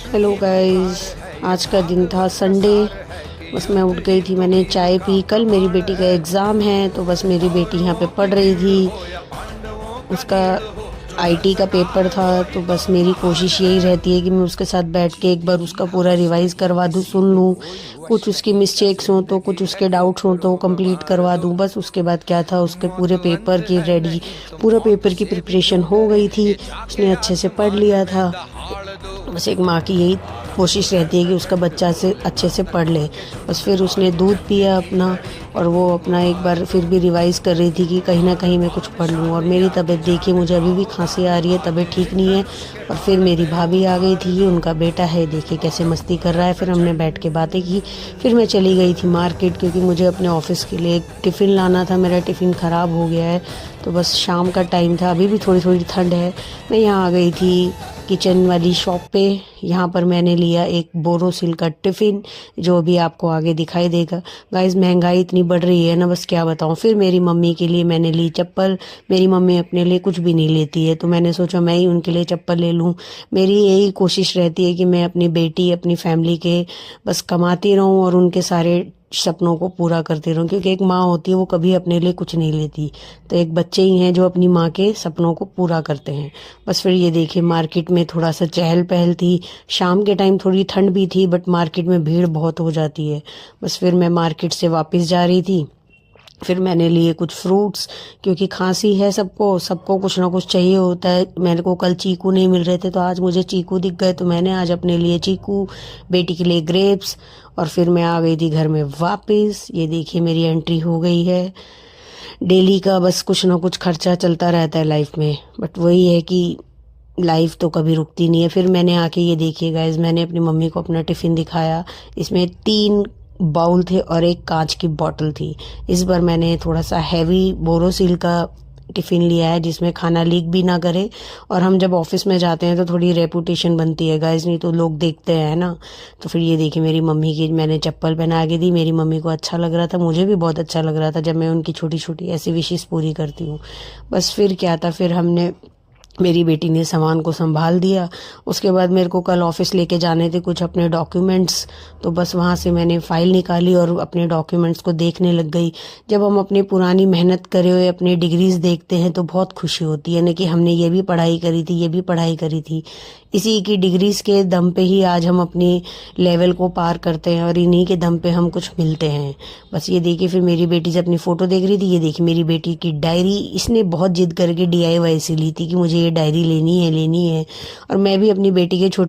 Hello guys, आज का दिन था संडे। बस मैं उठ गई थी, मैंने चाय पी। कल मेरी बेटी का एग्ज़ाम है तो बस मेरी बेटी यहाँ पे पढ़ रही थी। उसका आईटी का पेपर था तो बस मेरी कोशिश यही रहती है कि मैं उसके साथ बैठ के एक बार उसका पूरा रिवाइज़ करवा दूँ, सुन लूँ। कुछ उसकी मिस्टेक्स हों तो कुछ उसके डाउट्स हों तो कंप्लीट करवा दूँ। बस उसके बाद क्या था, उसके पूरे पेपर की रेडी, पूरा पेपर की प्रिपरेशन हो गई थी। उसने अच्छे से पढ़ लिया था। बस एक माँ की यही कोशिश रहती है कि उसका बच्चा से अच्छे से पढ़ ले। बस फिर उसने दूध पिया अपना, और वो अपना एक बार फिर भी रिवाइज़ कर रही थी कि कहीं ना कहीं मैं कुछ पढ़ लूँ। और मेरी तबीयत देखिए, मुझे अभी भी खांसी आ रही है, तबीयत ठीक नहीं है। और फिर मेरी भाभी आ गई थी, उनका बेटा है, देखिए कैसे मस्ती कर रहा है। फिर हमने बैठ के बातें की। फिर मैं चली गई थी मार्केट, क्योंकि मुझे अपने ऑफिस के लिए एक टिफ़िन लाना था। मेरा टिफ़िन ख़राब हो गया है। तो बस शाम का टाइम था, अभी भी थोड़ी थोड़ी ठंड है। मैं यहाँ आ गई थी किचन वाली शॉप पे। यहाँ पर मैंने लिया एक बोरोसिल का टिफ़िन, जो भी आपको आगे दिखाई देगा। गाइस, महंगाई इतनी बढ़ रही है ना, बस क्या बताऊँ। फिर मेरी मम्मी के लिए मैंने ली चप्पल। मेरी मम्मी अपने लिए कुछ भी नहीं लेती है, तो मैंने सोचा मैं ही उनके लिए चप्पल ले लूँ। मेरी यही कोशिश रहती है कि मैं अपनी बेटी, अपनी फैमिली के बस कमाती रहूँ और उनके सारे सपनों को पूरा करती रहूँ। क्योंकि एक माँ होती है, वो कभी अपने लिए कुछ नहीं लेती। तो एक बच्चे ही हैं जो अपनी माँ के सपनों को पूरा करते हैं। बस फिर ये देखिए, मार्केट में थोड़ा सा चहल पहल थी। शाम के टाइम थोड़ी ठंड भी थी, बट मार्केट में भीड़ बहुत हो जाती है। बस फिर मैं मार्केट से वापस जा रही थी। फिर मैंने लिए कुछ फ्रूट्स, क्योंकि खांसी है सबको, सबको कुछ ना कुछ चाहिए होता है। मेरे को कल चीकू नहीं मिल रहे थे, तो आज मुझे चीकू दिख गए, तो मैंने आज अपने लिए चीकू, बेटी के लिए ग्रेप्स। और फिर मैं आ गई थी घर में वापस। ये देखिए मेरी एंट्री हो गई है। डेली का बस कुछ ना कुछ खर्चा चलता रहता है लाइफ में, बट वही है कि लाइफ तो कभी रुकती नहीं है। फिर मैंने आके ये देखिए गाइज, मैंने अपनी मम्मी को अपना टिफ़िन दिखाया। इसमें 3 बाउल थे और एक कांच की बॉटल थी। इस बार मैंने थोड़ा सा हैवी बोरोसिल का टिफ़िन लिया है, जिसमें खाना लीक भी ना करे। और हम जब ऑफिस में जाते हैं तो थोड़ी रेपुटेशन बनती है गाइज, नहीं तो लोग देखते हैं ना। तो फिर ये देखिए, मेरी मम्मी की मैंने चप्पल पहना के दी। मेरी मम्मी को अच्छा लग रहा था, मुझे भी बहुत अच्छा लग रहा था जब मैं उनकी छोटी छोटी ऐसी विशेष पूरी करती हूँ। बस फिर क्या था, फिर हमने, मेरी बेटी ने सामान को संभाल दिया। उसके बाद मेरे को कल ऑफिस लेके जाने थे कुछ अपने डॉक्यूमेंट्स। तो बस वहाँ से मैंने फ़ाइल निकाली और अपने डॉक्यूमेंट्स को देखने लग गई। जब हम अपनी पुरानी मेहनत करे हुए अपनी डिग्रीज देखते हैं तो बहुत खुशी होती है ना, कि हमने ये भी पढ़ाई करी थी, ये भी पढ़ाई करी थी। इसी की डिग्रीज के दम पे ही आज हम अपनी लेवल को पार करते हैं, और इन्हीं के दम पे हम कुछ मिलते हैं। बस ये देखिए, फिर मेरी बेटी से अपनी फ़ोटो देख रही थी। ये देखिए मेरी बेटी की डायरी, इसने बहुत जिद करके DIY से ली थी कि मुझे ये डायरी लेनी है, लेनी है। और मैं भी अपनी बेटी के छोटे